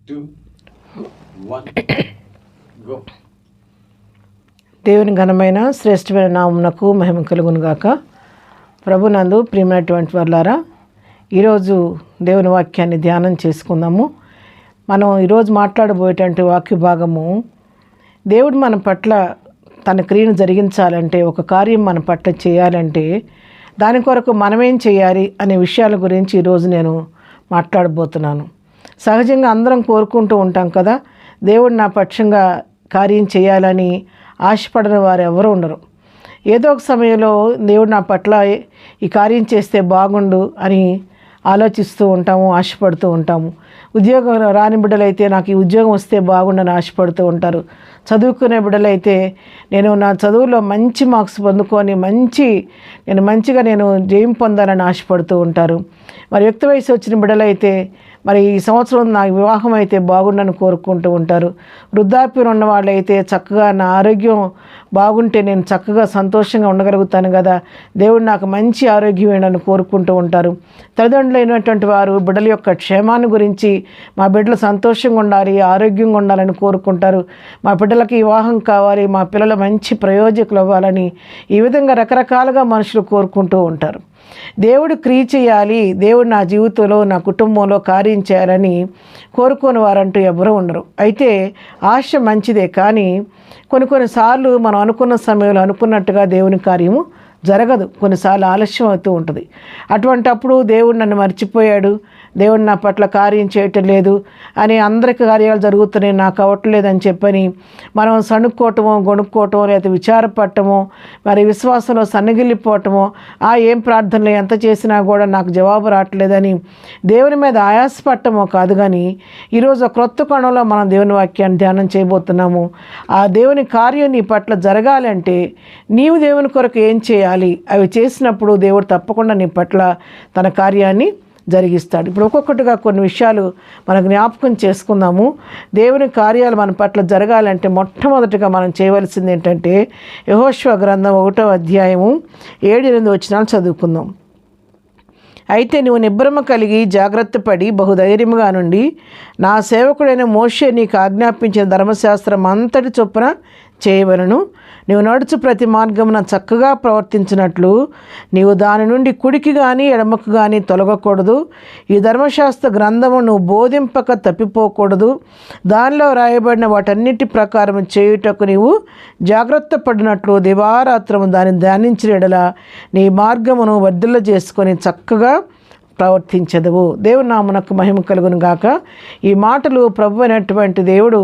2, 1, go. దేవుని ఘనమైన శ్రేష్టమైన నామమునకు మహిమ కలుగును గాక. ప్రభునందు ప్రియమైనటువంటి వారులారా, ఈరోజు దేవుని వాక్యాన్ని ధ్యానం చేసుకుందాము. మనం ఈరోజు మాట్లాడబోయేటువంటి వాక్య భాగము, దేవుడు మన పట్ల తన క్రియను జరిగించాలంటే, ఒక కార్యం మన పట్ల చేయాలంటే దాని కొరకు మనమేం చేయాలి అనే విషయాల గురించి ఈరోజు నేను మాట్లాడబోతున్నాను. సహజంగా అందరం కోరుకుంటూ ఉంటాం కదా, దేవుడు నా పక్షంగా కార్యం చేయాలని ఆశపడని వారు ఎవరు ఉండరు. ఏదో ఒక సమయంలో దేవుడు నా పట్ల ఈ కార్యం చేస్తే బాగుండు అని ఆలోచిస్తూ ఉంటాము, ఆశపడుతూ ఉంటాము. ఉద్యోగం రాని బిడ్డలైతే నాకు ఈ ఉద్యోగం వస్తే బాగుండని ఆశపడుతూ ఉంటారు. చదువుకునే బిడ్డలైతే నేను నా చదువులో మంచి మార్క్స్ పొందుకొని నేను మంచిగా జయం పొందాలని ఆశపడుతూ ఉంటారు. మరి యుక్త వయసు వచ్చిన బిడ్డలైతే మరి ఈ సంవత్సరం నా వివాహం అయితే బాగుండని కోరుకుంటూ ఉంటారు. వృద్ధాప్యం ఉన్న వాళ్ళైతే చక్కగా నా ఆరోగ్యం బాగుంటే నేను చక్కగా సంతోషంగా ఉండగలుగుతాను కదా, దేవుడు నాకు మంచి ఆరోగ్యం వేయడని కోరుకుంటూ ఉంటారు. తల్లిదండ్రులు అయినటువంటి వారు బిడ్డల యొక్క క్షేమాన్ని గురించి, మా బిడ్డలు సంతోషంగా ఉండాలి, ఆరోగ్యంగా ఉండాలని కోరుకుంటారు. మా బిడ్డలకి వివాహం కావాలి, మా పిల్లలు మంచి ప్రయోజకులు అవ్వాలని, ఈ విధంగా రకరకాలుగా మనుషులు కోరుకుంటూ ఉంటారు. దేవుడు క్రియ చేయాలి, దేవుడు నా జీవితంలో నా కుటుంబంలో కార్యం చేయాలని కోరుకోని వారంటూ ఎవరూ ఉండరు. అయితే ఆశ మంచిదే, కానీ కొన్నిసార్లు మనం అనుకున్న సమయంలో అనుకున్నట్టుగా దేవుని కార్యము జరగదు. కొన్నిసార్లు ఆలస్యం అవుతూ ఉంటుంది. అటువంటప్పుడు దేవుడు నన్ను మర్చిపోయాడు, దేవుడు నా పట్ల కార్యం చేయటం లేదు అని, అందరికి కార్యాలు జరుగుతున్నాయి నాకు అవ్వట్లేదని చెప్పని మనం సణుక్కోవటమో, గొణుక్కోవటమో, లేదా విచారపడటమో, మరి విశ్వాసంలో సన్నగిల్లిపోవటమో, ఏం ప్రార్థనలు ఎంత చేసినా కూడా నాకు జవాబు రావట్లేదని దేవుని మీద ఆయాసపడటమో కాదు. కానీ ఈరోజు క్రొత్త కోణంలో మనం దేవుని వాక్యాన్ని ధ్యానం చేయబోతున్నాము. ఆ దేవుని కార్యం నీ పట్ల జరగాలంటే నీవు దేవుని కొరకు ఏం చేయాలి, అవి చేసినప్పుడు దేవుడు తప్పకుండా నీ పట్ల తన కార్యాన్ని జరిగిస్తాడు. ఇప్పుడు ఒక్కొక్కటిగా కొన్ని విషయాలు మనం జ్ఞాపకం చేసుకుందాము. దేవుని కార్యాలు మన పట్ల జరగాలంటే మొట్టమొదటిగా మనం చేయవలసింది ఏంటంటే, యెహోషువ గ్రంథం 1వ అధ్యాయము 7-8 వచనాలు చదువుకుందాం. అయితే నువ్వు నిబ్బరము కలిగి జాగ్రత్త పడి బహుధైర్యముగా నుండి నా సేవకుడైన మోషే నీకు ఆజ్ఞాపించిన ధర్మశాస్త్రం అంతటి చొప్పున చేయవలను. నీవు నడుచు ప్రతి మార్గమున చక్కగా ప్రవర్తించినట్లు నీవు దాని నుండి కుడికి కానీ ఎడమకు కానీ తొలగకూడదు. ఈ ధర్మశాస్త్ర గ్రంథము నువ్వు బోధింపక తప్పిపోకూడదు. దానిలో రాయబడిన వాటన్నిటి ప్రకారం చేయుటకు నీవు జాగ్రత్త పడినట్లు దివారాత్రము దాన్ని ధ్యానించిన యెడల నీ మార్గమును వర్ధిల్ల చేసుకొని చక్కగా ప్రవర్తించదువు. దేవుని నామమునకు మహిమ కలుగును గాక. ఈ మాటలు ప్రభు అయినటువంటి దేవుడు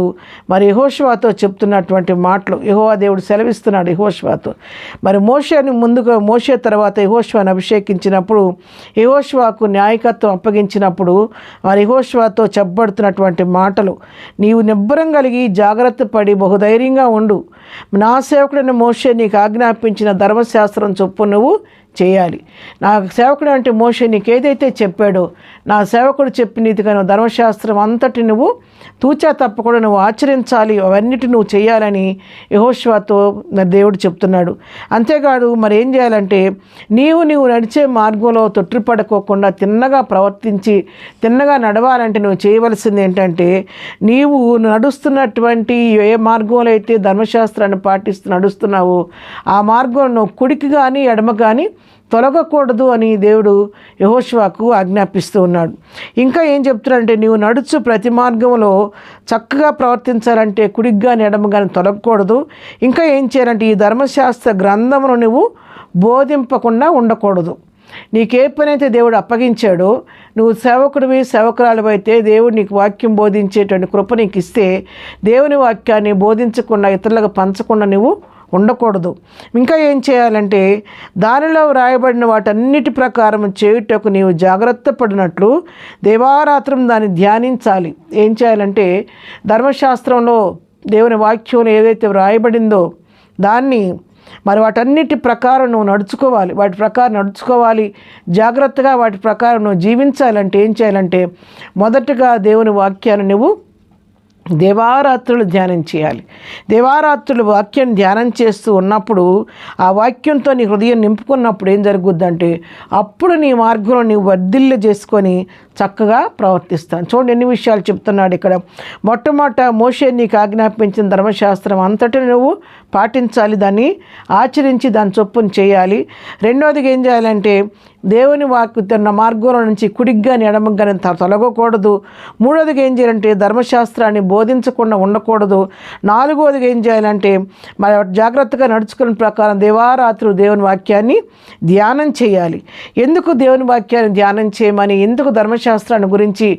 మరి యెహోషువతో చెప్తున్నటువంటి మాటలు. యెహోవా దేవుడు సెలవిస్తున్నాడు యెహోషువతో. మరి మోషే తర్వాత యెహోషువను అభిషేకించినప్పుడు, యెహోషువకు నాయకత్వం అప్పగించినప్పుడు మరి యెహోషువతో చెప్పబడుతున్నటువంటి మాటలు, నీవు నిబ్బరం కలిగి జాగ్రత్త పడి బహుధైర్యంగా ఉండు. నా సేవకుడైన మోషే నీకు ఆజ్ఞాపించిన ధర్మశాస్త్రం చొప్పు నువ్వు చేయాలి. నా సేవకుడు అంటే మోషే నీకు ఏదైతే చెప్పాడో, నా సేవకుడు చెప్పిన రీతిగా ధర్మశాస్త్రం అంతటి నువ్వు తూచా తప్పకుండా నువ్వు ఆచరించాలి, అవన్నిటి నువ్వు చేయాలని యెహోషువతో దేవుడు చెప్తున్నాడు. అంతేకాదు మరి ఏం చేయాలంటే, నీవు నడిచే మార్గంలో తొట్టిపడుకోకుండా తిన్నగా ప్రవర్తించి తిన్నగా నడవాలంటే నువ్వు చేయవలసింది ఏంటంటే, నీవు నడుస్తున్నటువంటి ఏ మార్గంలో అయితే ధర్మశాస్త్రాన్ని పాటిస్తూ నడుస్తున్నావో ఆ మార్గం నువ్వు కుడికి కానీ ఎడమ కానీ తొలగకూడదు అని దేవుడు యెహోషువకు ఆజ్ఞాపిస్తూ ఉన్నాడు. ఇంకా ఏం చెప్తున్నాడంటే, నీవు నడుచు ప్రతి మార్గంలో చక్కగా ప్రవర్తించాలంటే కుడికి కానీ ఎడమ కానీ తొలగకూడదు. ఇంకా ఏం చేయాలంటే, ఈ ధర్మశాస్త్ర గ్రంథమును నువ్వు బోధింపకుండా ఉండకూడదు. నీకే పనైతే దేవుడు అప్పగించాడో, నువ్వు సేవకుడివి సేవకురాలివైతే దేవుడు నీకు వాక్యం బోధించేటువంటి కృప నీకు ఇస్తే, దేవుని వాక్యాన్ని బోధించకుండా ఇతరులకు పంచకుండా నువ్వు ఉండకూడదు. ఇంకా ఏం చేయాలంటే, దానిలో వ్రాయబడిన వాటన్నిటి ప్రకారం చేయుటకు నీవు జాగ్రత్త పడినట్లు దేవారాత్రం దాన్ని ధ్యానించాలి. ఏం చేయాలంటే, ధర్మశాస్త్రంలో దేవుని వాక్యంలో ఏదైతే వ్రాయబడిందో దాన్ని మరి వాటన్నిటి ప్రకారం నువ్వు వాటి ప్రకారం నడుచుకోవాలి. జాగ్రత్తగా వాటి ప్రకారం నువ్వు జీవించాలంటే ఏం చేయాలంటే, మొదటగా దేవుని వాక్యాన్ని నువ్వు దేవారాత్రులు ధ్యానం చేయాలి. దేవారాత్రులు వాక్యం ధ్యానం చేస్తూ ఉన్నప్పుడు ఆ వాక్యంతో నీ హృదయం నింపుకున్నప్పుడు ఏం జరుగుద్దంటే అప్పుడు నీ మార్గంలో నీవు వర్ధిల్ల చేసుకొని చక్కగా ప్రవర్తిస్తాను. చూడండి ఎన్ని విషయాలు చెప్తున్నాడు ఇక్కడ. మొట్టమొదట మోషే నీకు ఆజ్ఞాపించిన ధర్మశాస్త్రం అంతటి నువ్వు పాటించాలి, దాన్ని ఆచరించి దాని చొప్పున చేయాలి. రెండవదిగా ఏం చేయాలంటే దేవుని వాక్కు తన మార్గంలో నుంచి కుడిగ్గాని ఎడమగాని తొలగకూడదు. మూడవదిగా ఏం చేయాలంటే ధర్మశాస్త్రాన్ని బోధించకుండా ఉండకూడదు. నాలుగవదిగా ఏం చేయాలంటే మన జాగ్రత్తగా నడుచుకున్న ప్రకారం దేవారాత్రులు దేవుని వాక్యాన్ని ధ్యానం చేయాలి. ఎందుకు దేవుని వాక్యాన్ని ధ్యానం చేయమని, ఎందుకు ధర్మశాస్త్రాన్ని గురించి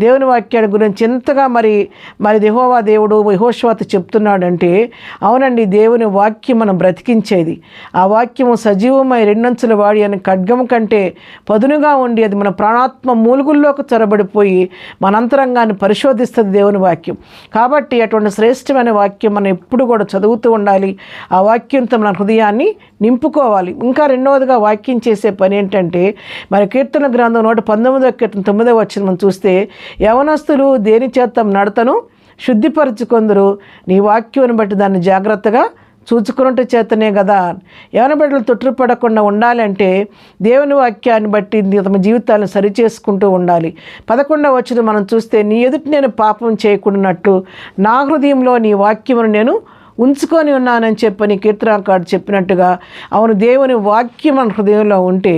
దేవుని వాక్యాన్ని గురించి ఎంతగా మరి యెహోవా దేవుడు యెహోషువతో చెప్తున్నాడంటే, అవునండి, దేవుని వాక్యం మనం బ్రతికించేది. ఆ వాక్యము సజీవమై రెండంచుల వాడి అని ఖడ్గము కంటే పదునుగా ఉండి అది మన ప్రాణాత్మ మూలుగుల్లోకి చొరబడిపోయి మన అంతరంగాన్ని పరిశోధిస్తుంది దేవుని వాక్యం. కాబట్టి అటువంటి శ్రేష్టమైన వాక్యం మనం ఎప్పుడు కూడా చదువుతూ ఉండాలి. ఆ వాక్యంతో మన హృదయాన్ని నింపుకోవాలి. ఇంకా రెండవదిగా వాక్యం చేసే పని ఏంటంటే, మరి కీర్తన గ్రంథం 119వ కీర్తన 9వ వచనం మనం చూస్తే, యవనస్తులు దేని చేత నడతను శుద్ధిపరచుకొందురు, నీ వాక్యం బట్టి దాన్ని జాగ్రత్తగా చూచుకున్నట్టు చేతనే కదా. యవన బిడ్డలు తొట్టుపడకుండా ఉండాలంటే దేవుని వాక్యాన్ని బట్టి తమ జీవితాలను సరిచేసుకుంటూ ఉండాలి. 11వ వచనం మనం చూస్తే, నీ ఎదుటి నేను పాపం చేయకుండానట్టు నా హృదయంలో నీ వాక్యమును నేను ఉంచుకొని ఉన్నానని చెప్పని కీర్తనకారుడు చెప్పినట్టుగా, అవును, దేవుని వాక్యం మన హృదయంలో ఉంటే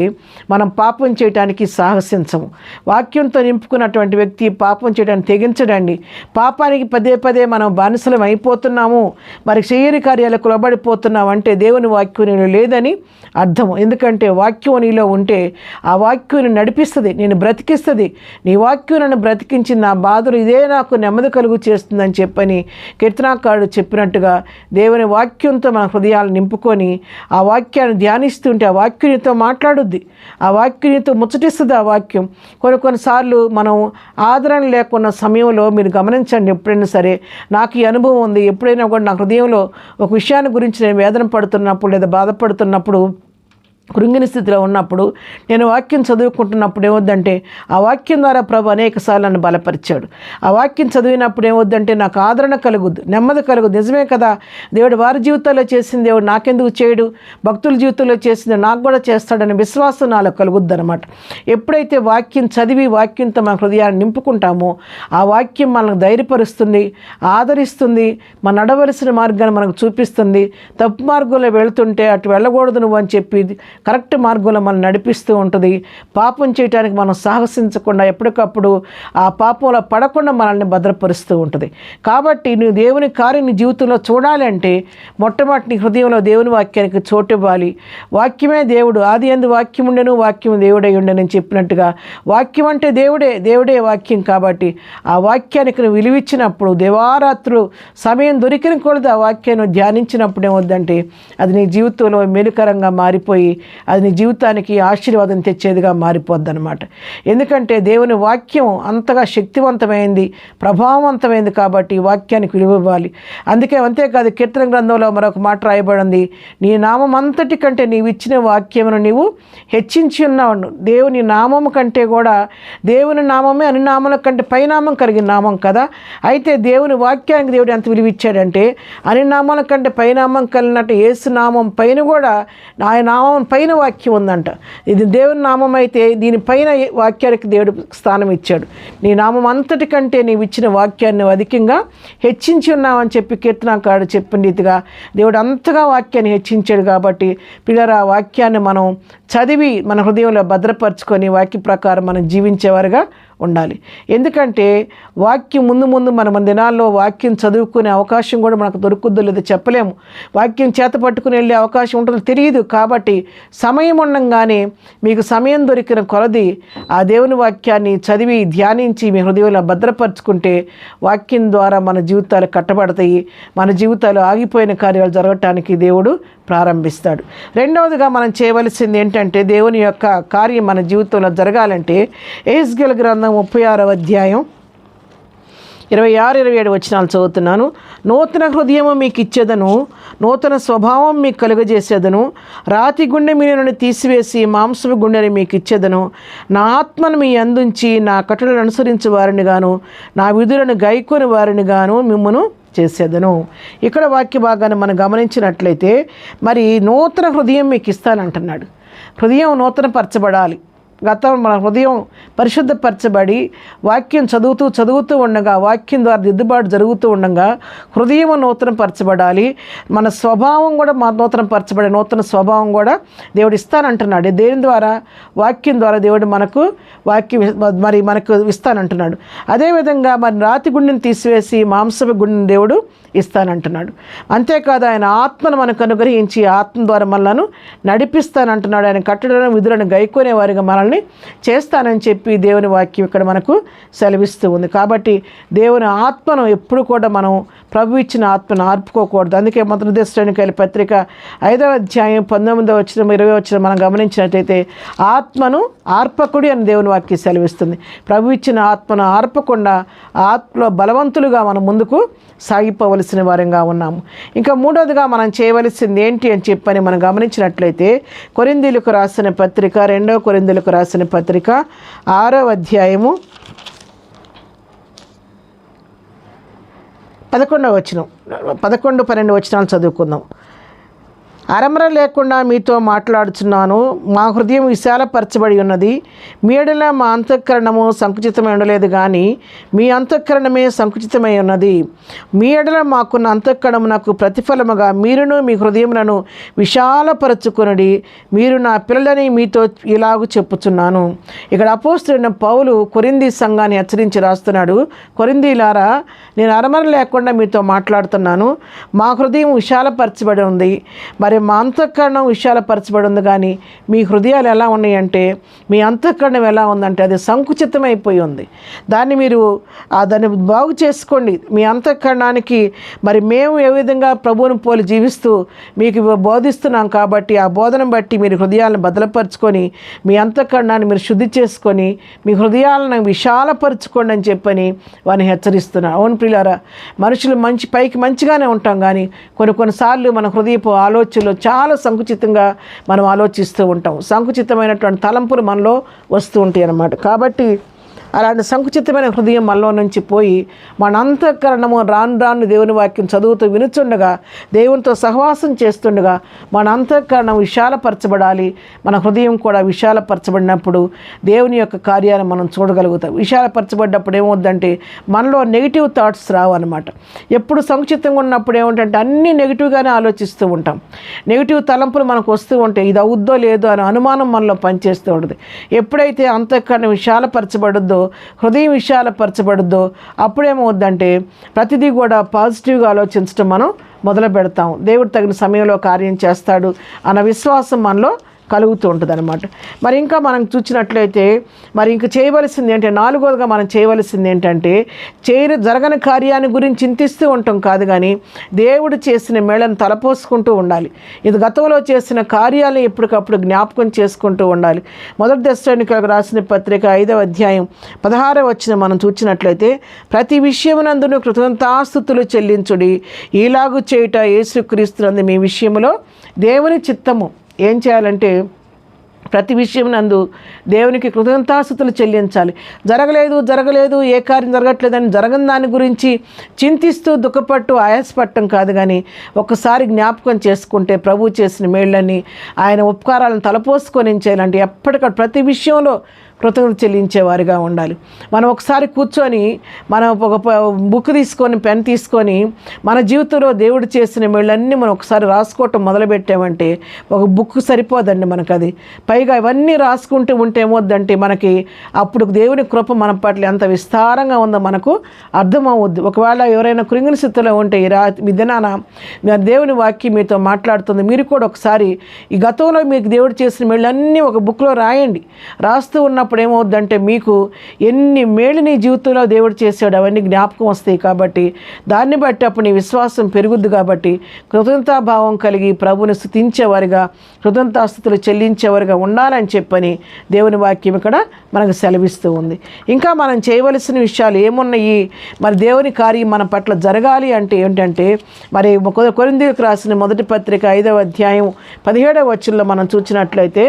మనం పాపం చేయడానికి సాహసించము. వాక్యంతో నింపుకున్నటువంటి వ్యక్తి పాపం చేయడానికి తెగించడండి. పాపానికి పదే పదే మనం బానిసలం అయిపోతున్నాము, మరి శరీర కార్యాలకు లోబడిపోతున్నాము అంటే దేవుని వాక్యం నీలో లేదని అర్థం. ఎందుకంటే వాక్యం నీలో ఉంటే ఆ వాక్యం నడిపిస్తుంది, నేను బ్రతికిస్తుంది. నీ వాక్యం నన్ను బ్రతికించి నా బాధలు ఇదే నాకు నెమ్మది కలుగు చేస్తుందని చెప్పని కీర్తనకారుడు చెప్పినట్టుగా దేవుని వాక్యంతో మన హృదయాలు నింపుకొని ఆ వాక్యాన్ని ధ్యానిస్తుంటే ఆ వాక్యం నీతో మాట్లాడుద్ది, ఆ వాక్యం నీతో ముచ్చటిస్తుంది. ఆ వాక్యం కొన్నిసార్లు మనం ఆదరణ లేకున్న సమయంలో మీరు గమనించండి, ఎప్పుడైనా సరే నాకు ఈ అనుభవం ఉంది. ఎప్పుడైనా కూడా నా హృదయంలో ఒక విషయాన్ని గురించి నేను వేదన పడుతున్నప్పుడు లేదా బాధపడుతున్నప్పుడు, కృంగిన స్థితిలో ఉన్నప్పుడు నేను వాక్యం చదువుకుంటున్నప్పుడు ఏమొద్దంటే ఆ వాక్యం ద్వారా ప్రభు అనేకసార్లు నన్ను బలపరిచాడు. ఆ వాక్యం చదివినప్పుడు ఏమొద్దంటే నాకు ఆదరణ కలుగుద్దు, నెమ్మది కలుగుద్దు. నిజమే కదా, దేవుడు వారి జీవితాల్లో చేసింది దేవుడు నాకెందుకు చేయడు, భక్తుల జీవితంలో చేసింది నాకు కూడా చేస్తాడని విశ్వాసం నాలో కలుగుద్ది అనమాట. ఎప్పుడైతే వాక్యం చదివి వాక్యంతో మన హృదయాన్ని నింపుకుంటామో ఆ వాక్యం మనకు ధైర్యపరుస్తుంది, ఆదరిస్తుంది, మన నడవలసిన మార్గాన్ని మనకు చూపిస్తుంది. తప్పు మార్గంలో వెళుతుంటే అటు వెళ్ళకూడదు నువ్వు అని చెప్పి కరెక్ట్ మార్గంలో మనం నడిపిస్తూ ఉంటుంది. పాపం చేయడానికి మనం సాహసించకుండా ఎప్పటికప్పుడు ఆ పాపంలో పడకుండా మనల్ని భద్రపరుస్తూ ఉంటుంది. కాబట్టి నువ్వు దేవుని కార్యం నీ జీవితంలో చూడాలంటే మొట్టమొదటి నీ హృదయంలో దేవుని వాక్యానికి చోటు ఇవ్వాలి. వాక్యమే దేవుడు, ఆది యందు వాక్యం ఉండెను, వాక్యం దేవుడై ఉండెను అని చెప్పినట్టుగా వాక్యం అంటే దేవుడే, దేవుడే వాక్యం. కాబట్టి ఆ వాక్యానికి నువ్వు విలువిచ్చినప్పుడు దేవారాత్రులు సమయం దొరికిన కొలది ఆ వాక్యాన్ని ధ్యానించినప్పుడు ఏమవుద్దంటే అది నీ జీవితంలో మేలుకరంగా మారిపోయి అది నీ జీవితానికి ఆశీర్వాదం తెచ్చేదిగా మారిపోద్ది అనమాట. ఎందుకంటే దేవుని వాక్యం అంతగా శక్తివంతమైంది, ప్రభావవంతమైంది. కాబట్టి ఈ వాక్యానికి విలువ ఇవ్వాలి. అంతేకాదు కీర్తన గ్రంథంలో మరొక మాట రాయబడింది, నీ నామం అంతటి కంటే నీవు ఇచ్చిన వాక్యమును నీవు హెచ్చించి ఉన్నావు. దేవుని నామము కంటే కూడా దేవుని నామమే అన్ని నామల కంటే పైనామం కలిగిన నామం కదా. అయితే దేవుని వాక్యానికి దేవుడు ఎంత విలువ ఇచ్చాడంటే అన్ని నామాల కంటే పైనామం కలిగినట్టు యేసు నామం పైన కూడా ఆయన నామం పైన వాక్యం ఉందంట. ఇది దేవుని నామం అయితే దీనిపైన వాక్యానికి దేవుడు స్థానం ఇచ్చాడు. నీ నామం అంతటి కంటే నీవు ఇచ్చిన వాక్యాన్ని అధికంగా హెచ్చించి ఉన్నావని చెప్పి కీర్తనకారుడు చెప్పిన రీతిగా దేవుడు అంతగా వాక్యాన్ని హెచ్చించాడు. కాబట్టి పిల్లరా వాక్యాన్ని మనం చదివి మన హృదయంలో భద్రపరచుకొని వాక్య ప్రకారం మనం జీవించేవారుగా ఉండాలి. ఎందుకంటే వాక్యం ముందు మన దినాల్లో వాక్యం చదువుకునే అవకాశం కూడా మనకు దొరుకుద్దో లేదో చెప్పలేము. వాక్యం చేత పట్టుకుని వెళ్ళే అవకాశం ఉంటుందో తెలియదు. కాబట్టి సమయం ఉండగానే మీకు సమయం దొరికిన కొలది ఆ దేవుని వాక్యాన్ని చదివి ధ్యానించి మీ హృదయంలో భద్రపరుచుకుంటే వాక్యం ద్వారా మన జీవితాలు కట్టబడతాయి. మన జీవితాలు ఆగిపోయిన కార్యాలు జరగటానికి దేవుడు ప్రారంభిస్తాడు. రెండవదిగా మనం చేయవలసింది ఏంటంటే దేవుని యొక్క కార్యం మన జీవితంలో జరగాలంటే యెహెజ్కేలు గ్రంథం 36వ అధ్యాయం 26-27 వచనాలు చదువుతున్నాను. నూతన హృదయము మీకు ఇచ్చేదను, నూతన స్వభావం మీకు కలుగజేసేదను. రాతి గుండె మీ నుండి తీసివేసి మాంసపు గుండెని మీకు ఇచ్చేదను. నా ఆత్మను మీ అందుంచి నా కట్టడలను అనుసరించే వారిని గాను, నా విధులను గైకొని వారిని గాను మిమ్మును చేసేదను. ఇక్కడ వాక్య భాగాన్ని మనం గమనించినట్లయితే మరి నూతన హృదయం మీకు ఇస్తానంటున్నాడు. హృదయం నూతనపరచబడాలి. మన హృదయం పరిశుద్ధపరచబడి వాక్యం చదువుతూ ఉండగా, వాక్యం ద్వారా దిద్దుబాటు జరుగుతూ ఉండగా హృదయం నూతనపరచబడాలి. మన స్వభావం కూడా నూతనపరచబడే నూతన స్వభావం కూడా దేవుడు ఇస్తానంటున్నాడు. దేని ద్వారా? వాక్యం ద్వారా దేవుడు మనకు ఇస్తానంటున్నాడు. అదేవిధంగా మరి రాతి గుండెని తీసివేసి మాంసపు గుండెని దేవుడు ఇస్తానంటున్నాడు. అంతేకాదు ఆయన ఆత్మను మనకు అనుగ్రహించి ఆత్మ ద్వారా మనలను నడిపిస్తానంటున్నాడు. ఆయన కట్టడలను విధులను గైకొనే వారిగా మనల్ని చేస్తానని చెప్పి దేవుని వాక్యం ఇక్కడ మనకు సెలవిస్తూ ఉంది. కాబట్టి దేవుని ఆత్మను ఎప్పుడు కూడా మనం ప్రభు ఇచ్చిన ఆత్మను ఆర్పుకోకూడదు. అందుకే మొదటి దశలోనికైన పత్రిక 5వ అధ్యాయం 19వ వచనం 20వ వచనం మనం గమనించినట్లయితే ఆత్మను ఆర్పకుడి అని దేవుని వాక్యం సెలవిస్తుంది. ప్రభు ఇచ్చిన ఆత్మను ఆర్పకుండా ఆత్మలో బలవంతులుగా మనం ముందుకు సాగిపోవలసిన వారంగా ఉన్నాము. ఇంకా మూడవదిగా మనం చేయవలసింది ఏంటి అని చెప్పని మనం గమనించినట్లయితే కొరింథీయులకు రాసిన పత్రిక 2వ కొరింథీయులకు రాసిన పత్రిక 6వ అధ్యాయము 11వ వచనం 11-12 వచనాలు చదువుకుందాం. అరమర లేకుండా మీతో మాట్లాడుచున్నాను. మా హృదయం విశాలపరచబడి ఉన్నది. మీ ఎడల మా అంతఃకరణము సంకుచితమై ఉండలేదు, కానీ మీ అంతఃకరణమే సంకుచితమై ఉన్నది. మీ ఎడల మాకున్న అంతఃకరణమునకు ప్రతిఫలముగా మీరును మీ హృదయములను విశాలపరచుకొనుడి. మీరు నా పిల్లలని మీతో ఇలాగూ చెప్పుచున్నాను. ఇక్కడ అపోస్తలుడైన పౌలు కొరింథీ సంఘాన్ని హెచ్చరించి రాస్తున్నాడు. కొరింథీయులారా, నేను అరమర లేకుండా మీతో మాట్లాడుతున్నాను. మా హృదయం విశాలపరచబడి ఉంది. మరి మా అంతఃకరణం విశాలపరచబడి ఉంది, కానీ మీ హృదయాలు ఎలా ఉన్నాయంటే, మీ అంతఃకరణం ఎలా ఉందంటే అది సంకుచితమైపోయి ఉంది. దాన్ని మీరు దాన్ని బాగు చేసుకోండి. మీ అంతఃకరణానికి మరి మేము ఏ విధంగా ప్రభువుని పోలి జీవిస్తూ మీకు బోధిస్తున్నాం కాబట్టి ఆ బోధన బట్టి మీరు హృదయాలను బదలపరుచుకొని మీ అంతఃకరణాన్ని మీరు శుద్ధి చేసుకొని మీ హృదయాలను విశాలపరచుకోండి అని చెప్పని వారిని హెచ్చరిస్తున్నారు. అవును ప్రియులారా, మనుషులు పైకి మంచిగానే ఉంటాం, కానీ కొన్నిసార్లు మన హృదయపు ఆలోచనలు చాలా సంకుచితంగా మనం ఆలోచిస్తూ ఉంటాం. సంకుచితమైనటువంటి తలంపులు మనలో వస్తూ ఉంటాయి అన్నమాట. కాబట్టి అలాంటి సంకుచితమైన హృదయం మనలో నుంచి పోయి మన అంతఃకరణము రాను దేవుని వాక్యం చదువుతూ వినుచుండగా, దేవునితో సహవాసం చేస్తుండగా మన అంతఃకరణం విశాలపరచబడాలి. మన హృదయం కూడా విశాలపరచబడినప్పుడు దేవుని యొక్క కార్యాలను మనం చూడగలుగుతాం. విశాలపరచబడ్డప్పుడు ఏమవుద్దంటే మనలో నెగిటివ్ థాట్స్ రావు అనమాట. ఎప్పుడు సంకుచితంగా ఉన్నప్పుడు ఏమిటంటే అన్నీ నెగిటివ్గానే ఆలోచిస్తూ ఉంటాం. నెగిటివ్ తలంపులు మనకు వస్తూ ఉంటాయి. ఇది అవుద్దో లేదో అని అనుమానం మనలో పనిచేస్తూ ఉంటుంది. ఎప్పుడైతే అంతఃకరణం విశాలపరచబడుద్దో, హృదయం విశాలపరచబడుద్దో, అప్పుడేమవుద్దంటే ప్రతిదీ కూడా పాజిటివ్గా ఆలోచించడం మనం మొదలు పెడతాం. దేవుడు తగిన సమయంలో కార్యం చేస్తాడు అన్న విశ్వాసం మనలో కలుగుతూ ఉంటుంది అనమాట. మరి ఇంకా మనం చూసినట్లయితే మరి ఇంకా చేయవలసింది ఏంటంటే, నాలుగోదిగా మనం చేయవలసింది ఏంటంటే జరగని కార్యాన్ని గురించి చింతిస్తూ ఉంటాం కాదు, కానీ దేవుడు చేసిన మేళను తలపోసుకుంటూ ఉండాలి. ఇది గతంలో చేసిన కార్యాలను ఎప్పటికప్పుడు జ్ఞాపకం చేసుకుంటూ ఉండాలి. మొదటి దశలోనికైలకు రాసిన పత్రిక 5వ అధ్యాయం 16వ వచనం మనం చూసినట్లయితే ప్రతి విషయమునందును కృతజ్ఞతాస్తుతులు చెల్లించుడి. ఇలాగు చేయుట యేసుక్రీస్తునందు మీ విషయంలో దేవుని చిత్తము. ఏం చేయాలంటే ప్రతి విషయం నందు దేవునికి కృతజ్ఞతాస్తుతులు చెల్లించాలి. జరగలేదు, ఏ కార్యం జరగట్లేదని జరగని దాని గురించి చింతిస్తూ దుఃఖపట్టు ఆయాసపడటం కాదు, కానీ ఒక్కసారి జ్ఞాపకం చేసుకుంటే ప్రభు చేసిన మేళ్ళని ఆయన ఉపకారాలను తలపోసుకొని చేయాలంటే ఎప్పటికప్పుడు ప్రతి విషయంలో కృతజ్ఞత చెల్లించేవారిగా ఉండాలి. మనం ఒకసారి కూర్చొని మనం ఒక బుక్ తీసుకొని పెన్ తీసుకొని మన జీవితంలో దేవుడు చేసిన మేళ్ళన్నీ మనం ఒకసారి రాసుకోవటం మొదలుపెట్టామంటే ఒక బుక్ సరిపోదండి మనకు. అది పైగా ఇవన్నీ రాసుకుంటూ ఉంటే ఏమవుద్దంటే మనకి అప్పుడు దేవుని కృప మన పట్ల ఎంత విస్తారంగా ఉందో మనకు అర్థమవుద్ది. ఒకవేళ ఎవరైనా కృంగిన స్థితిలో ఉంటే ఈ దినాన దేవుని వాక్యం మీతో మాట్లాడుతుంది. మీరు కూడా ఒకసారి ఈ గతంలో మీకు దేవుడు చేసిన మేళ్ళన్నీ ఒక బుక్లో రాయండి. రాస్తూ ఉన్నప్పుడు చూసినప్పుడు ఏమవుద్దంటే మీకు ఎన్ని మేలు నీ జీవితంలో దేవుడు చేశాడు అవన్నీ జ్ఞాపకం వస్తాయి. కాబట్టి దాన్ని బట్టి అప్పుడు నీ విశ్వాసం పెరుగుద్ది. కాబట్టి కృతజ్ఞతాభావం కలిగి ప్రభుని స్తుతించేవారుగా, కృతజ్ఞతాస్తుతులు చెల్లించేవారుగా ఉండాలని చెప్పని దేవుని వాక్యం ఇక్కడ మనకు సెలవిస్తూ ఉంది. ఇంకా మనం చేయవలసిన విషయాలు ఏమున్నాయి? మరి దేవుని కార్యం మన పట్ల జరగాలి అంటే ఏంటంటే, మరి కొరింథీయులకు రాసిన మొదటి పత్రిక 5వ అధ్యాయం 17వ వచనంలో మనం చూసినట్లయితే,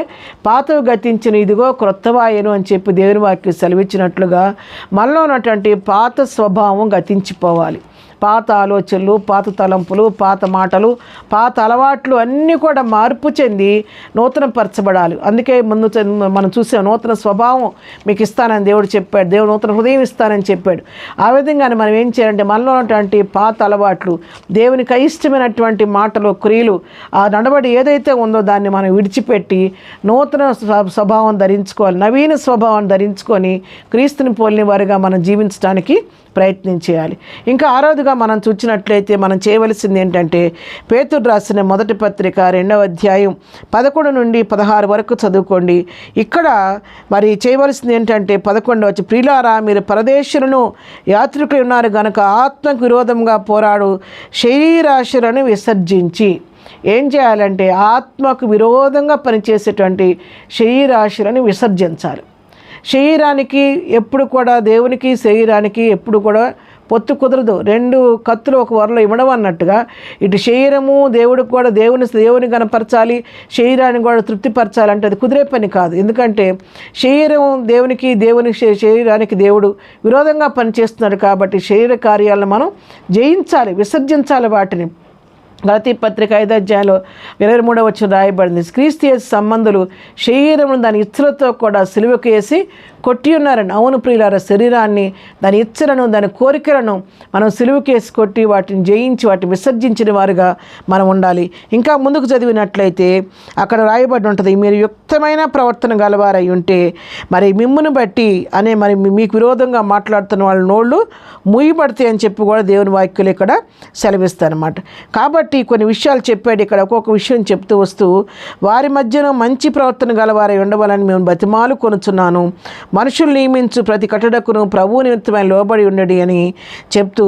పాతవి గతించిన ఇదిగో క్రొత్తవాయను అని చెప్పి దేవుని వాక్యం సెలవిచ్చినట్లుగా మనలో ఉన్నటువంటి పాత స్వభావం గతించిపోవాలి. పాత ఆలోచనలు, పాత తలంపులు, పాత మాటలు, పాత అలవాట్లు అన్నీ కూడా మార్పు చెంది నూతన పరచబడాలి. అందుకే ముందు మనం చూసాం, నూతన స్వభావం మీకు ఇస్తానని దేవుడు చెప్పాడు, దేవుడు నూతన హృదయం ఇస్తానని చెప్పాడు. ఆ విధంగానే మనం ఏం చేయాలంటే మనలో ఉన్నటువంటి పాత అలవాట్లు, దేవునికి అయిష్టమైనటువంటి మాటలు, క్రియలు, ఆ నడవడి ఏదైతే ఉందో దాన్ని మనం విడిచిపెట్టి నూతన స్వభావం ధరించుకోవాలి. నవీన స్వభావం ధరించుకొని క్రీస్తుని పోలిన వారిగా మనం జీవించడానికి ప్రయత్నం చేయాలి. ఇంకా ఆరోదుగా మనం చూసినట్లయితే మనం చేయవలసింది ఏంటంటే, పేతురు రాసిన మొదటి పత్రిక 2వ అధ్యాయం 11 నుండి 16 వరకు చదువుకోండి. ఇక్కడ మరి చేయవలసింది ఏంటంటే 11 వచ్చి, ప్రియులారా మీరు పరదేశులను యాత్రికులు ఉన్నారు గనుక ఆత్మకు విరోధంగా పోరాడు శరీరాశలను విసర్జించి, ఏం చేయాలంటే ఆత్మకు విరోధంగా పనిచేసేటువంటి శరీరాశలను విసర్జించాలి. శరీరానికి ఎప్పుడు కూడా, దేవునికి శరీరానికి ఎప్పుడు కూడా పొత్తు కుదరదు. రెండు కత్తులు ఒక వరలో ఇవ్వడం అన్నట్టుగా ఇటు శరీరము దేవుడికి కూడా దేవుని కనపరచాలి, శరీరాన్ని కూడా తృప్తిపరచాలి అంటే అది కుదిరే పని కాదు. ఎందుకంటే శరీరం దేవుని శరీరానికి దేవుడు విరోధంగా పనిచేస్తున్నాడు. కాబట్టి శరీర కార్యాలను మనం జయించాలి, విసర్జించాలి వాటిని. గలతీ పత్రిక 5వ అధ్యాయంలో 23వ వచనం రాయబడింది, క్రీస్తు యేసు సంబంధులు శరీరమును దాని ఇచ్చలతో కూడా సిలువకు వేసి కొట్టి ఉన్నారని. అవును ప్రియులారా, శరీరాన్ని, దాని ఇచ్చలను, దాని కోరికలను మనం సిలువకేసి కొట్టి వాటిని జయించి వాటిని విసర్జించిన వారుగా మనం ఉండాలి. ఇంకా ముందుకు చదివినట్లయితే అక్కడ రాయబడి ఉంటుంది, మీరు యుక్తమైన ప్రవర్తన గలవారై ఉంటే మరి మిమ్మును బట్టి మరి మీకు విరోధంగా మాట్లాడుతున్న వాళ్ళ నోళ్ళు మూయబడతాయి అని చెప్పి కూడా దేవుని వాక్యులు ఇక్కడ సెలవిస్తారన్నమాట. కాబట్టి కొన్ని విషయాలు చెప్పాడు ఇక్కడ. ఒక్కొక్క విషయం చెప్తూ వస్తూ, వారి మధ్యన మంచి ప్రవర్తన గలవారై ఉండవాలని మేము బతిమాలు కొనుచున్నాను, మనుషులు నియమించు ప్రతి కట్టడకును ప్రభువు నిమిత్తమై లోబడి ఉండడి అని చెప్తూ,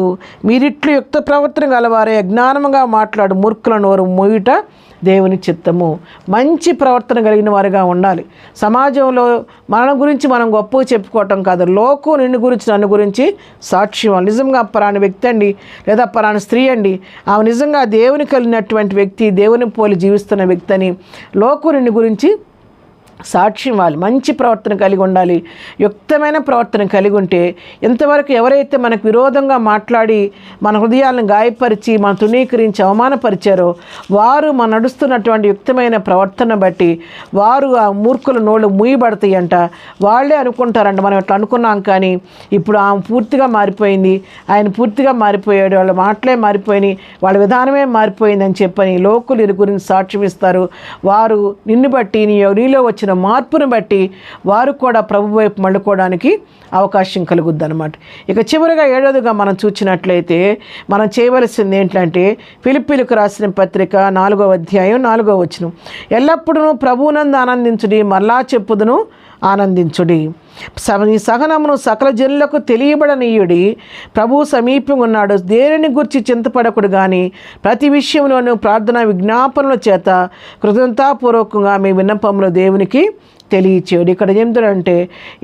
మీరిట్లు యుక్త ప్రవర్తన గలవారే అజ్ఞానముగా మాట్లాడు మూర్ఖుల నోరు మూయుట దేవుని చిత్తము. మంచి ప్రవర్తన కలిగిన వారిగా ఉండాలి. సమాజంలో మన గురించి మనం గొప్పగా చెప్పుకోవటం కాదు, లోకం నిన్ను గురించి నన్ను గురించి సాక్ష్యం. నిజంగా పలాని వ్యక్తి అండి, లేదా పలాని స్త్రీ అండి, ఆమె నిజంగా దేవుని కలిగినటువంటి వ్యక్తి, దేవుని పోలి జీవిస్తున్న వ్యక్తి అని లోకం నిన్ను గురించి సాక్ష్యం ఇవ్వాలి. మంచి ప్రవర్తన కలిగి ఉండాలి, యుక్తమైన ప్రవర్తన కలిగి ఉంటే ఇంతవరకు ఎవరైతే మనకు విరోధంగా మాట్లాడి మన హృదయాలను గాయపరిచి మన తృణీకరించి అవమానపరిచారో వారు మన నడుస్తున్నటువంటి యుక్తమైన ప్రవర్తన బట్టి వారు ఆ మూర్ఖుల నోళ్ళు మూయబడతాయి అంట. వాళ్ళే అనుకుంటారంట మనం ఇట్లా అనుకున్నాం కానీ ఇప్పుడు ఆమె పూర్తిగా మారిపోయింది, ఆయన పూర్తిగా మారిపోయాడు, వాళ్ళ మాటలే మారిపోయినాయి, వాళ్ళ విధానమే మారిపోయిందని చెప్పని లోకులు ఇరు గురించి సాక్ష్యం ఇస్తారు. వారు నిన్ను బట్టి నీలో వచ్చిన మార్పును బట్టి వారు కూడా ప్రభు వైపు మళ్ళుకోవడానికి అవకాశం కలుగుద్ది అన్నమాట. ఇక చివరిగా 7వదిగా మనం చూసినట్లయితే మనం చేయవలసింది ఏంటంటే ఫిలిప్పీలకు రాసిన పత్రిక 4వ అధ్యాయం 4వ వచనం, ఎల్లప్పుడూ ప్రభువునందు ఆనందించుడి, మరలా చెప్పుదును ఆనందించుడి, నీ సహనమును సకల జనులకు తెలియబడనీయుడి, ప్రభువు సమీపంగా ఉన్నాడు, దేనిని గురించి చింతపడకుడు కానీ ప్రతి విషయంలోనూ ప్రార్థన విజ్ఞాపనల చేత కృతజ్ఞతాపూర్వకంగా మీ విన్నపములు దేవునికి తెలియచేయడు. ఇక్కడ ఏమిటంటే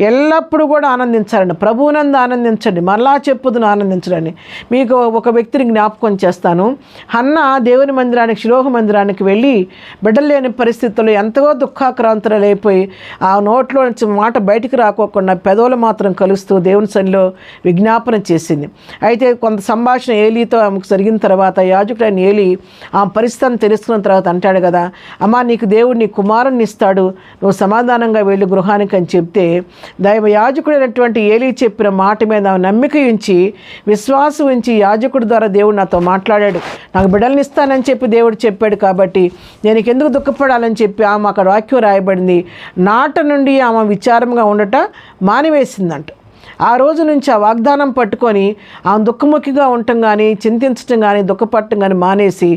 ఎల్లప్పుడూ కూడా ఆనందించాలండి, ప్రభువునందు ఆనందించండి, మరలా చెప్పుదును ఆనందించడండి. మీకు ఒక వ్యక్తిని జ్ఞాపకం చేస్తాను. హన్నా దేవుని మందిరానికి, శిలోహ మందిరానికి వెళ్ళి బిడ్డలు లేని పరిస్థితుల్లో ఎంతగా దుఃఖాక్రాంతులైపోయి ఆ నోట్లో నుంచి మాట బయటికి రాకోకుండా పెదవులు మాత్రం కలుస్తూ దేవుని సన్నిధిలో విజ్ఞాపన చేసింది. అయితే కొంత సంభాషణ ఏలీతో ఆమెకు జరిగిన తర్వాత యాజకుడైన ఏలీ ఆ పరిస్థితిని తెలుసుకున్న తర్వాత అంటాడు కదా, అమ్మా నీకు దేవుడు నీ కుమారుణ్ణి ఇస్తాడు, నువ్వు సమాధానంగా వెళ్ళి గృహానికి అని చెప్తే దైవ యాజకుడైనటువంటి ఏలీ చెప్పిన మాట మీద నమ్మిక ఉంచి విశ్వాసం ఉంచి యాజకుడి ద్వారా దేవుడు నాతో మాట్లాడాడు, నాకు బిడ్డల్ని ఇస్తానని చెప్పి దేవుడు చెప్పాడు కాబట్టి నేను ఎందుకు దుఃఖపడాలని చెప్పి ఆమె అక్కడ వాక్యం రాయబడింది. నాట నుండి ఆమె విచారంగా ఉండట మానివేసిందంట. ఆ రోజు నుంచి ఆ వాగ్దానం పట్టుకొని ఆ దుఃఖముఖిగా ఉండటం కానీ, చింతించటం కానీ, దుఃఖపడటం కానీ మానేసి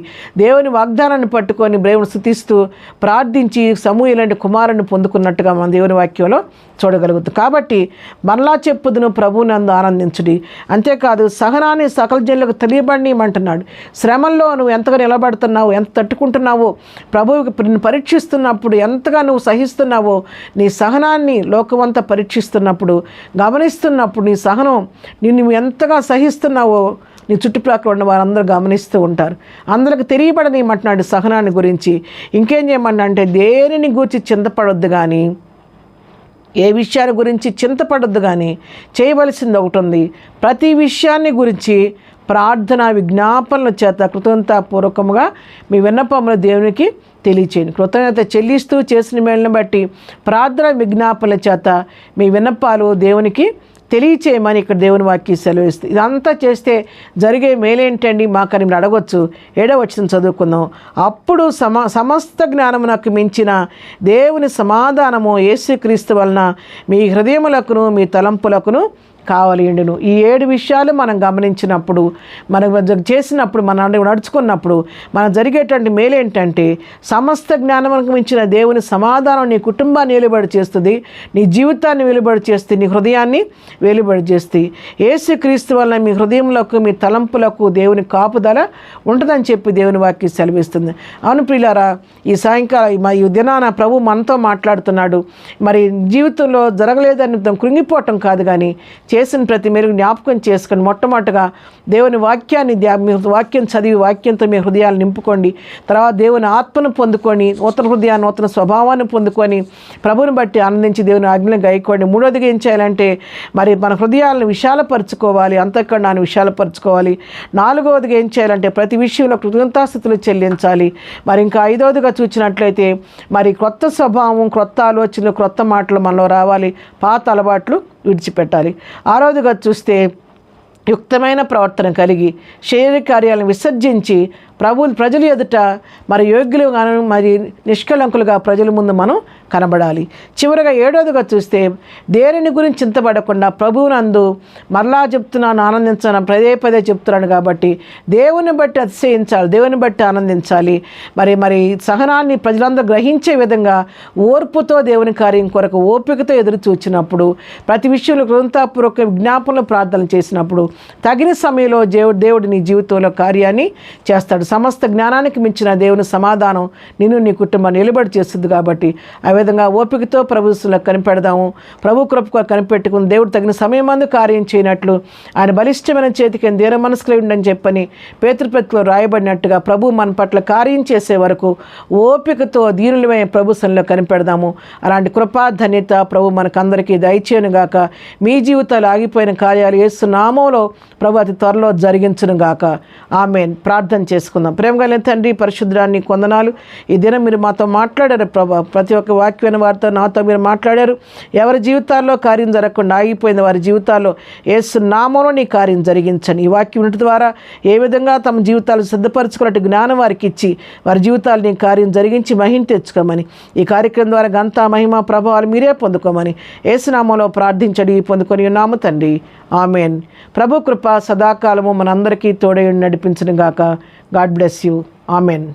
దేవుని వాగ్దానాన్ని పట్టుకొని దేవుని స్తుతిస్తూ ప్రార్థించి సమూయేలు కుమారుని పొందుకున్నట్టుగా మన దేవుని వాక్యంలో చూడగలుగుతాం. కాబట్టి మరలా చెప్పుదును, ప్రభువునందు ఆనందించుడి. అంతేకాదు సహనాన్ని సకల జనులకు తెలియబడినమంటున్నాడు. శ్రమల్లో నువ్వు ఎంతగా నిలబడుతున్నావు, ఎంత తట్టుకుంటున్నావో, ప్రభువుకి పరీక్షిస్తున్నప్పుడు ఎంతగా నువ్వు సహిస్తున్నావో, నీ సహనాన్ని లోకమంతా పరీక్షిస్తున్నప్పుడు, గమనిస్తున్నప్పుడు నీ సహనం నిన్ను ఎంతగా సహిస్తున్నావో నీ చుట్టుప్రక్కల ఉన్న వారందరూ గమనిస్తూ ఉంటారు. అందరికి తెలియబడనిమంటున్నాడు సహనాన్ని గురించి. ఇంకేం చేయమన్నా అంటే దేనిని గూర్చి చింతపడొద్దు కానీ, ఏ విషయాన్ని గురించి చింతపడొద్దు కానీ చేయవలసింది ఒకటి ఉంది. ప్రతి విషయాన్ని గురించి ప్రార్థన విజ్ఞాపనల చేత కృతజ్ఞతాపూర్వకముగా మీ విన్నపములు దేవునికి తెలియచేయండి. కృతజ్ఞత చెల్లిస్తూ చేసిన మేలును బట్టి ప్రార్థన విజ్ఞాపనల చేత మీ విన్నపాలు దేవునికి తెలియచేయమని ఇక్కడ దేవుని వాక్యం సెలవిస్తుంది. ఇదంతా చేస్తే జరిగే మేలేంటండి మాకని మీరు అడగవచ్చు. 7వ వచనం చదువుకుందాం. అప్పుడు సమస్త జ్ఞానమునకు మించిన దేవుని సమాధానము యేసుక్రీస్తు వలన మీ హృదయములకును మీ తలంపులకును కావలియుండును. ఈ 7 విషయాలు మనం గమనించినప్పుడు, మనం చేసినప్పుడు, మనం నడుచుకున్నప్పుడు మనం జరిగేటువంటి మేలేంటంటే సమస్త జ్ఞానమునకు మించిన దేవుని సమాధానం నీ కుటుంబాన్ని వెలుబడి చేస్తుంది, నీ జీవితాన్ని వెలుబడి చేస్తుంది, నీ హృదయాన్ని వెలుబడి చేస్తుంది. యేసుక్రీస్తు వలన మీ హృదయములకు మీ తలంపులకు దేవుని కాపుదల ఉంటుందని చెప్పి దేవుని వాక్యం సెలవిస్తుంది. అవును ప్రియులారా, ఈ సాయంకాలం ఈ దినాన ప్రభు మనతో మాట్లాడుతున్నాడు. మరి జీవితంలో జరగలేదని కృంగిపోవటం కాదు కానీ చేసిన ప్రతి మీరు జ్ఞాపకం చేసుకొని మొట్టమొదటిగా దేవుని వాక్యాన్ని మీ వాక్యం చదివి వాక్యంతో మీ హృదయాలు నింపుకోండి. తర్వాత దేవుని ఆత్మను పొందుకొని నూతన హృదయాన్ని నూతన స్వభావాన్ని పొందుకొని ప్రభువుని బట్టి ఆనందించి దేవుని ఆజ్ఞలను గైకోండి. మూడోదిగా ఏం చేయాలంటే మరి మన హృదయాలను విశాలపరచుకోవాలి, అంతఃకరణాన్ని విశాలపరచుకోవాలి. నాలుగవదిగా ఏం చేయాలంటే ప్రతి విషయంలో కృతజ్ఞతాస్తుతులు చెల్లించాలి. మరి ఇంకా 5వదిగా చూసినట్లయితే మరి క్రొత్త స్వభావం, క్రొత్త ఆలోచనలు, క్రొత్త మాటలు మనలో రావాలి, పాత అలవాట్లు విడిచిపెట్టాలి. 6వదిగా చూస్తే యుక్తమైన ప్రవర్తన కలిగి శారీరక కార్యాలను విసర్జించి ప్రజలు ఎదుట మరి యోగ్యులుగా మరి నిష్కలంకులుగా ప్రజల ముందు మనం కనబడాలి. చివరగా 7వదిగా చూస్తే దేనిని గురించి చింతపడకుండా ప్రభువునందు మరలా చెప్తున్నాను ఆనందించాను పదే చెప్తున్నాను కాబట్టి దేవుని బట్టి అతిశయించాలి, దేవుని బట్టి ఆనందించాలి. మరి సహనాన్ని ప్రజలందరూ గ్రహించే విధంగా ఓర్పుతో దేవుని కార్యం కొరకు ఓపికతో ఎదురు చూచినప్పుడు, ప్రతి విషయంలో కృతజ్ఞతాపూర్వక విజ్ఞాపనలు ప్రార్థన చేసినప్పుడు తగిన సమయంలో దేవుడు నీ జీవితంలో కార్యాన్ని చేస్తాడు. సమస్త జ్ఞానానికి మించిన దేవుని సమాధానం నిన్ను నీ కుటుంబాన్ని నిలబడి చేస్తుంది. కాబట్టి ఆ విధంగా ఓపికతో ప్రభుత్వంలో కనిపెడదాము. ప్రభు కృపగా కనిపెట్టుకుని దేవుడు తగిన సమయం మందు కార్యం చేయనట్లు ఆయన బలిష్టమైన చేతికి దీన మనసులో ఉండని చెప్పని పేతృపత్రికలో రాయబడినట్టుగా ప్రభు మన పట్ల కార్యం చేసే వరకు ఓపికతో దీనులమైన ప్రభుత్వంలో కనిపెడదాము. అలాంటి కృపా ధన్యత ప్రభు మనకందరికీ దయచేయనుగాక. మీ జీవితాలు ఆగిపోయిన కార్యాలు యేసు నామములో ప్రభు అతి త్వరలో జరిగించునుగాక. ఆమేన్. ప్రార్థన చేసుకుందాం. ప్రేమ కలిగిన తండ్రి, పరిశుద్ధాన్ని కొందనాలు. ఈ దినం మీరు మాతో మాట్లాడారు ప్రభా. ప్రతి ఒక్క వాక్యమైన వారితో నాతో మీరు మాట్లాడారు. ఎవరి జీవితాల్లో కార్యం జరగకుండా ఆగిపోయింది వారి జీవితాల్లో యేసు నామములో నీ కార్యం జరిగించండి. ఈ వాక్యం వినడం ద్వారా ఏ విధంగా తమ జీవితాలు సిద్ధపరచుకున్నట్టు జ్ఞానం వారికి ఇచ్చి వారి జీవితాలు నీ కార్యం జరిగించి మహిమ తెచ్చుకోమని, ఈ కార్యక్రమం ద్వారా ఘనత మహిమ ప్రభావాలు మీరే పొందుకోమని యేసు నామములో ప్రార్థించడి పొందుకొని ఉన్నాము తండ్రి. ఆమేన్. ప్రభు కృప సదాకాలము మనందరికీ తోడై నడిపించును గాక. God bless you. ఆమెన్.